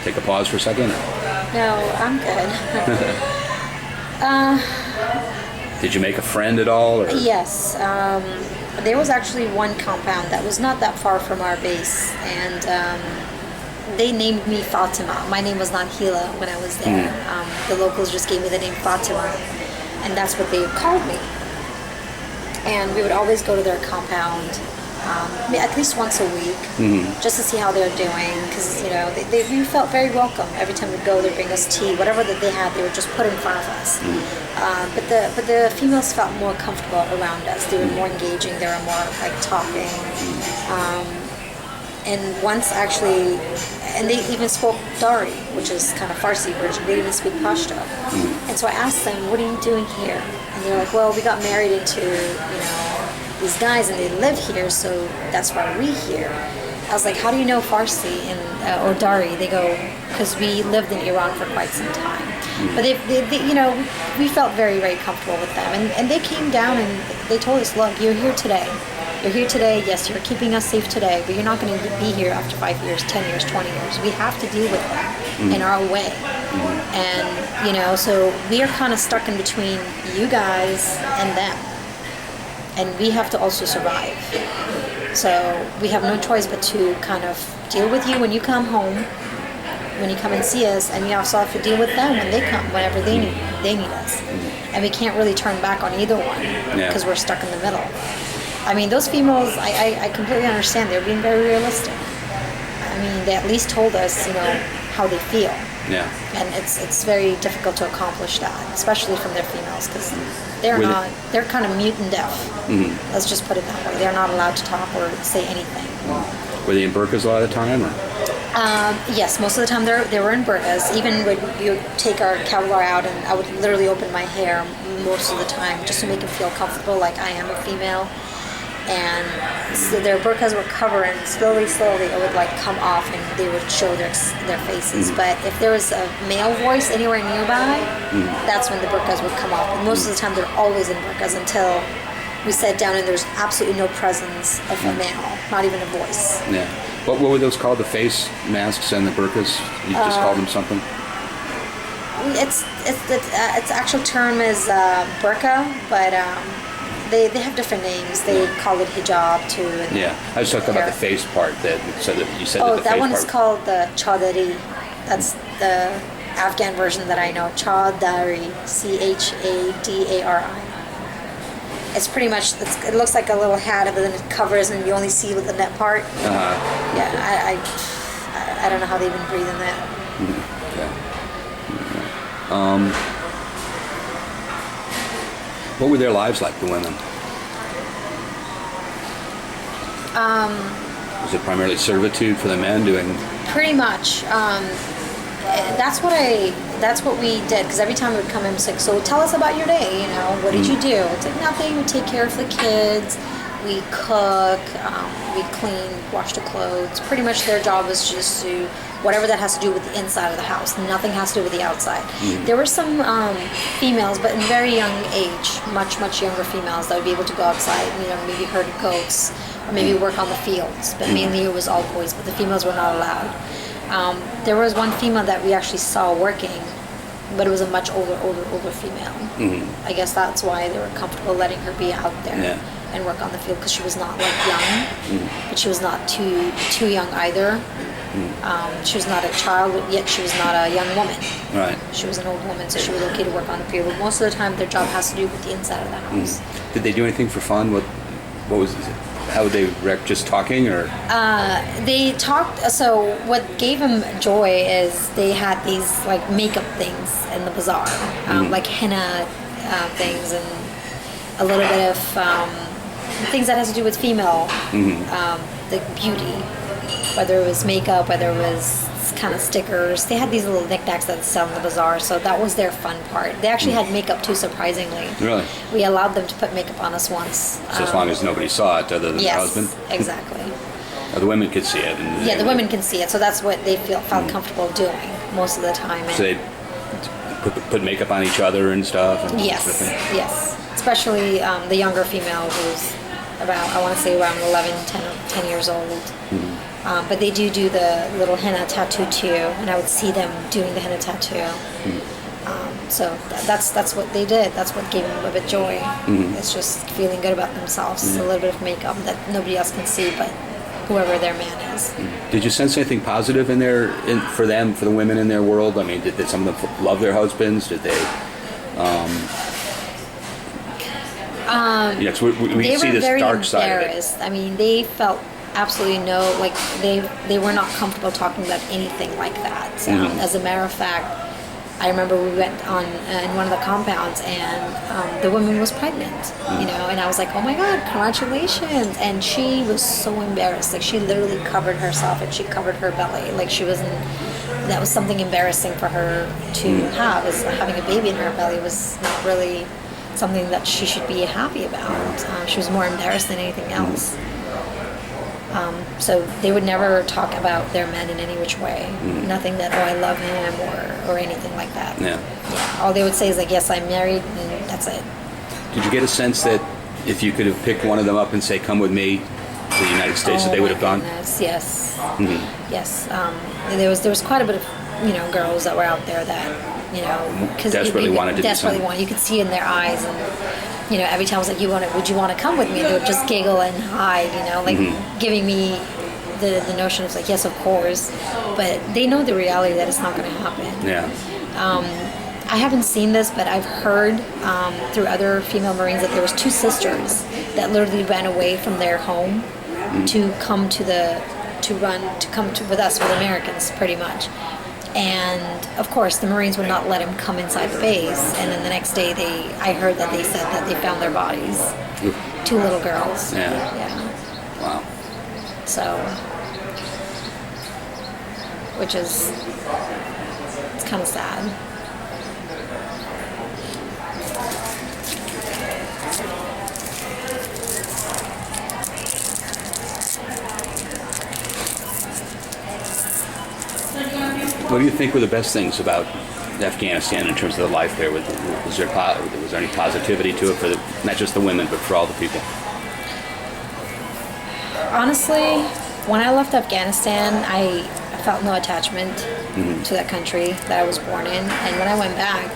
take a pause for a second? No, I'm good. Did you make a friend at all? Or? Yes. There was actually one compound that was not that far from our base, and they named me Fatima. My name was not Heela when I was there. The locals just gave me the name Fatima, and that's what they called me. And we would always go to their compound at least once a week, just to see how they're doing, because we felt very welcome. Every time we'd go, they'd bring us tea, whatever that they had, they would just put in front of us. But the females felt more comfortable around us. They were more engaging. They were more like talking. And once actually, and they even spoke Dari, which is kind of Farsi version. They even speak Pashto. And so I asked them, "What are you doing here?" And they're like, "Well, we got married into these guys, and they live here, so that's why we're here." I was like, "How do you know Farsi or Dari?" They go, "Because we lived in Iran for quite some time." But they we felt very, very comfortable with them, and they came down and they told us, "Look, you're here today. You're here today. Yes, you're keeping us safe today, but you're not going to be here after 5 years, 10 years, 20 years. We have to deal with them in our way." And so we are kind of stuck in between you guys and them. And we have to also survive. So we have no choice but to kind of deal with you when you come home, when you come and see us, and we also have to deal with them when they come, whenever they need us. And we can't really turn back on either one because we're stuck in the middle. I mean, those females, I completely understand. They're being very realistic. I mean, they at least told us, how they feel. Yeah. And it's very difficult to accomplish that, especially from their females, because they're kind of mute and deaf. Let's just put it that way. They're not allowed to talk or say anything. Were they in burqas a lot of the time? Or? Yes, most of the time they were in burqas. Even when you take our Kevlar out, and I would literally open my hair most of the time just to make them feel comfortable, like I am a female. And so their burqas were covered, and slowly it would like come off, and they would show their faces. But if there was a male voice anywhere nearby, that's when the burqas would come off. And most of the time, they're always in burqas until we sat down and there's absolutely no presence of a male, not even a voice. Yeah. What were those called? The face masks and the burqas? You just called them something? Its actual term is burqa, but. They have different names. They call it hijab too. I was talking about the face part. That you said that the that face one part. is called the chadari. That's the Afghan version that I know. Chadari, Chadari. It's pretty much. It looks like a little hat, but then it covers, and you only see the net part. Yeah, I don't know how they even breathe in that. What were their lives like, the women? Was it primarily servitude for the men doing? Pretty much. That's what we did, because every time we would come in, it's like, "So tell us about your day, what did you do?" It's like, "Nothing, we take care of the kids, we cook, we clean, wash the clothes." Pretty much their job is just to, whatever that has to do with the inside of the house. Nothing has to do with the outside. There were some females, but in very young age, much, much younger females that would be able to go outside, maybe herd goats, or maybe work on the fields. But mainly it was all boys, but the females were not allowed. There was one female that we actually saw working, but it was a much older female. I guess that's why they were comfortable letting her be out there and work on the field, because she was not young, but she was not too young either. She was not a child, yet she was not a young woman. Right. She was an old woman, so she was okay to work on the field. But most of the time, their job has to do with the inside of the house. Did they do anything for fun? What was it? How would they react? Just talking, or? They talked. So what gave them joy is they had these makeup things in the bazaar, like henna things, and a little bit of things that has to do with female, the beauty. Whether it was makeup, whether it was kind of stickers. They had these little knickknacks that sell in the bazaar, so that was their fun part. They actually had makeup too, surprisingly. Really? We allowed them to put makeup on us once. So as long as nobody saw it other than the husband? Yes, exactly. The women could see it. The women can see it, so that's what they felt comfortable doing most of the time. So they put makeup on each other and stuff? And yes, sort of thing? yes. Especially the younger female who's about, I want to say around 11, 10 years old. But they do the little henna tattoo too, and I would see them doing the henna tattoo. So that's what they did. That's what gave them a bit joy. It's just feeling good about themselves. A little bit of makeup that nobody else can see, but whoever their man is. Did you sense anything positive for them, for the women in their world? I mean, did some of them love their husbands? Did they? We see this dark side of it. I mean, they felt absolutely they were not comfortable talking about anything like that. So, as a matter of fact, I remember we went on in one of the compounds, and the woman was pregnant, and I was like, oh my God, congratulations. And she was so embarrassed. Like, she literally covered herself, and she covered her belly. Like, that was something embarrassing for her to have, is having a baby in her belly was not really something that she should be happy about. She was more embarrassed than anything else. So they would never talk about their men in any which way. Nothing that, I love him or anything like that. Yeah. All they would say is like, yes, I'm married, and that's it. Did you get a sense that if you could have picked one of them up and say, come with me to the United States, that they would have gone? Yes. Yes. There was quite a bit of, girls that were out there that, because desperately wanted to do something. You could see in their eyes, and every time I was like, would you want to come with me? They would just giggle and hide, giving me the notion of like, yes, of course, but they know the reality that it's not going to happen. Yeah. I haven't seen this, but I've heard through other female Marines that there was 2 sisters that literally ran away from their home to come with us, with Americans, pretty much. And of course, the Marines would not let him come inside the base. And then the next day, I heard that they said that they found their bodies. 2 little girls. Yeah. Wow. So, which is, it's kind of sad. What do you think were the best things about Afghanistan in terms of the life there? Was there any positivity to it for not just the women, but for all the people? Honestly, when I left Afghanistan, I felt no attachment to that country that I was born in. And when I went back,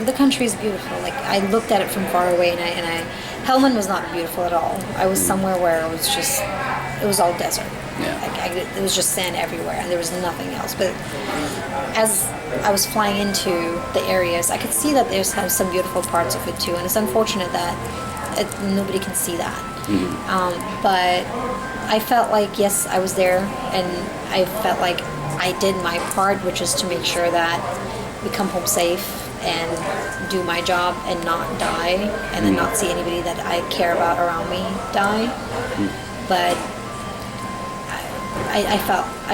the country is beautiful. Like, I looked at it from far away, and Helmand was not beautiful at all. I was somewhere where it was all desert. Yeah. It was just sand everywhere, and there was nothing else. But as I was flying into the areas, I could see that there's some beautiful parts of it too. And it's unfortunate that nobody can see that. But I felt like, yes, I was there, and I felt like I did my part, which is to make sure that we come home safe and do my job and not die, and then not see anybody that I care about around me die. But I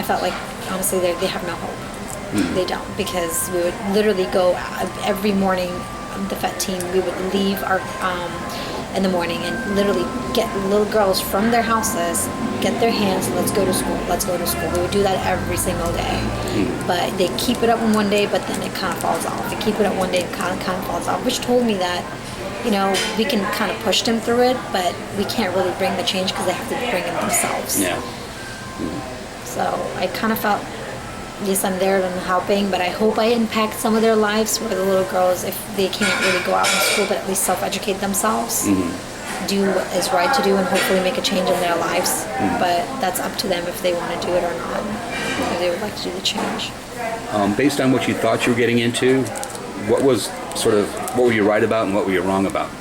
felt like, honestly, they have no hope. They don't, because we would literally go every morning. The FET team, we would leave in the morning and literally get little girls from their houses, get their hands, and let's go to school. We would do that every single day. But they keep it up in one day, but then it kind of falls off. They keep it up one day, and kind of falls off, which told me that, we can kind of push them through it, but we can't really bring the change because they have to bring it themselves. Yeah. So I kind of felt, yes, I'm there and helping, but I hope I impact some of their lives, where the little girls, if they can't really go out in school, but at least self-educate themselves, do what is right to do, and hopefully make a change in their lives. But that's up to them if they want to do it or not, if they would like to do the change. Based on what you thought you were getting into, what were you right about and what were you wrong about?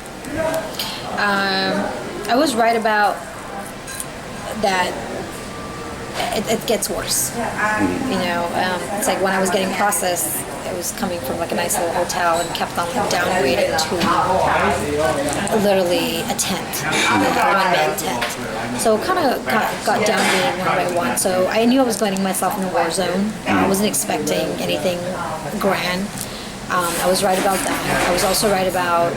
I was right about that. It gets worse. It's like when I was getting processed, it was coming from like a nice little hotel and kept on downgrading to literally a tent, a one-man tent. So it kind of got downgraded one by one. So I knew I was getting myself in a war zone. I wasn't expecting anything grand. I was right about that. I was also right about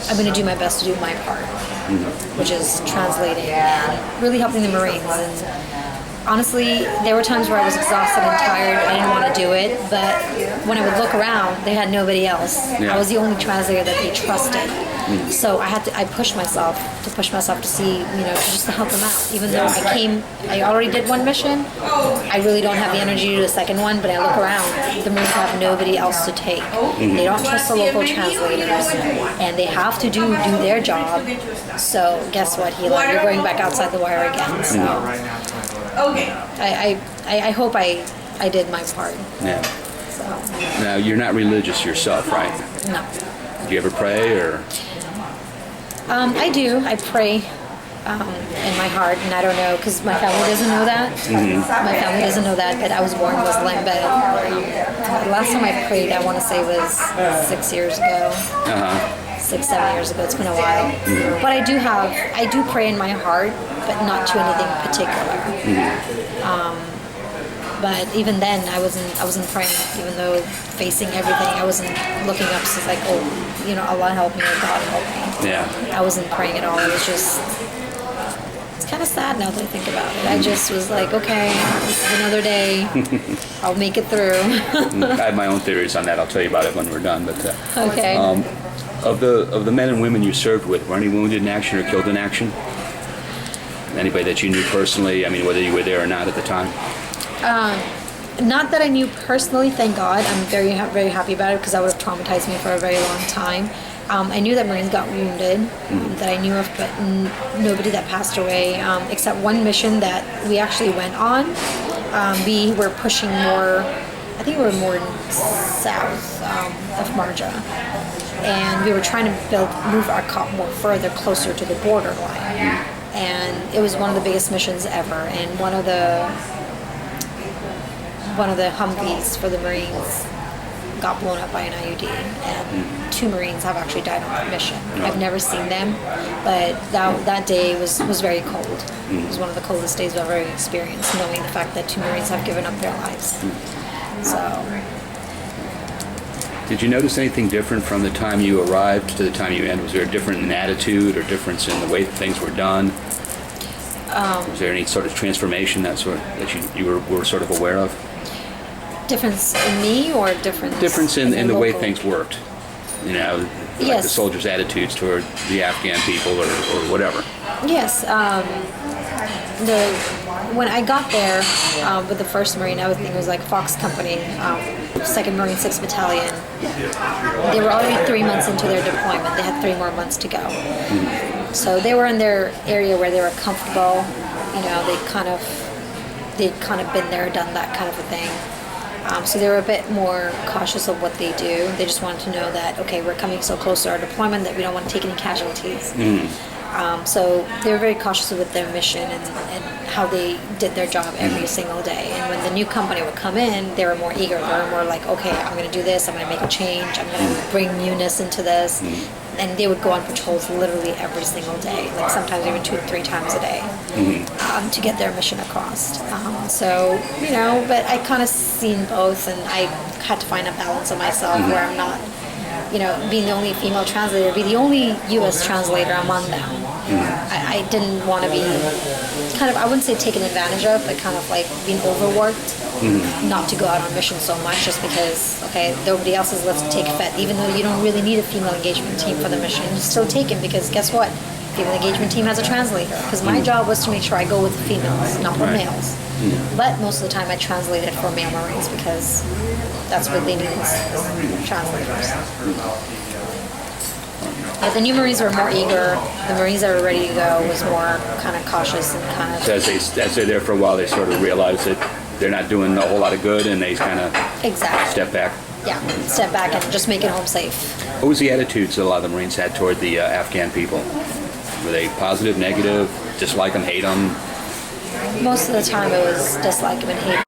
I'm going to do my best to do my part, which is translating and really helping the Marines. And honestly, there were times where I was exhausted and tired. I didn't want to do it, but when I would look around, they had nobody else. Yeah. I was the only translator that they trusted. So I pushed myself to see, just to help them out. Even though I already did one mission, I really don't have the energy to do the second one, but I look around, the Marines have nobody else to take. They don't trust the local translators, and they have to do their job. So guess what, Heela? You're going back outside the wire again. So I hope I did my part. Yeah. So, Now, you're not religious yourself, right? no. Do you ever pray, or? I do. I pray in my heart, and I don't know, because my family doesn't know that. My family doesn't know that I was born Muslim, but the last time I prayed, I want to say was 6 years ago. 6, 7 years ago. It's been a while. But I do pray in my heart, but not to anything particular. But even then, I wasn't praying, even though facing everything, I wasn't looking up. So it's like, Allah help me, or God help me. Yeah. I wasn't praying at all. It was just, it's kind of sad now that I think about it. I just was like, okay, this is another day. I'll make it through. I have my own theories on that. I'll tell you about it when we're done. But Okay. of the men and women you served with, were any wounded in action or killed in action? Anybody that you knew personally? I mean, whether you were there or not at the time. Not that I knew personally, thank God. I'm very, very happy about it, because that would have traumatized me for a very long time. I knew that Marines got wounded, that I knew of, but nobody that passed away, except one mission that we actually went on. We were pushing more, I think we were more south of Marja, and we were trying to move our COP more further, closer to the borderline. And it was one of the biggest missions ever, and one of the Humvees for the Marines got blown up by an IUD, and 2 Marines have actually died on that mission. I've never seen them, but that day was very cold. It was one of the coldest days I've ever experienced, knowing the fact that 2 Marines have given up their lives. So. Did you notice anything different from the time you arrived to the time you ended? Was there a difference in attitude or difference in the way things were done? Was there any sort of transformation that you were sort of aware of? Difference in me, or difference in the way local? things worked? Like Yes. the soldiers' attitudes toward the Afghan people or whatever. Yes. When I got there with the 1st Marine, I would think it was like Fox Company, 2nd Marine 6th Battalion. They were already 3 months into their deployment. They had 3 more months to go. So they were in their area where they were comfortable. They'd kind of been there, done that kind of a thing. So they were a bit more cautious of what they do. They just wanted to know that, okay, we're coming so close to our deployment that we don't want to take any casualties. So they were very cautious with their mission and how they did their job every single day. And when the new company would come in, they were more eager. They were more like, okay, I'm going to do this. I'm going to make a change. I'm going to bring newness into this. And they would go on patrols literally every single day, like sometimes even 2 to 3 times a day, to get their mission across. But I kind of seen both, and I had to find a balance of myself where I'm not, being the only female translator, be the only U.S. translator among them. I didn't want to be I wouldn't say taken advantage of, but kind of like being overworked. Not to go out on mission so much just because, okay, nobody else is left to take FET. Even though you don't really need a female engagement team for the mission, you still take it, because guess what? Female engagement team has a translator. Because my job was to make sure I go with females, not with males. But most of the time I translated for male Marines, because that's what they need, is translators. Yeah, the new Marines were more eager. The Marines that were ready to go was more kind of cautious and kind of... So as they're there for a while, they sort of realize that they're not doing a whole lot of good, and they kind of step back. Yeah, step back and just make it home safe. What was the attitudes that a lot of the Marines had toward the Afghan people? Were they positive, negative, dislike them, hate them? Most of the time it was dislike them and hate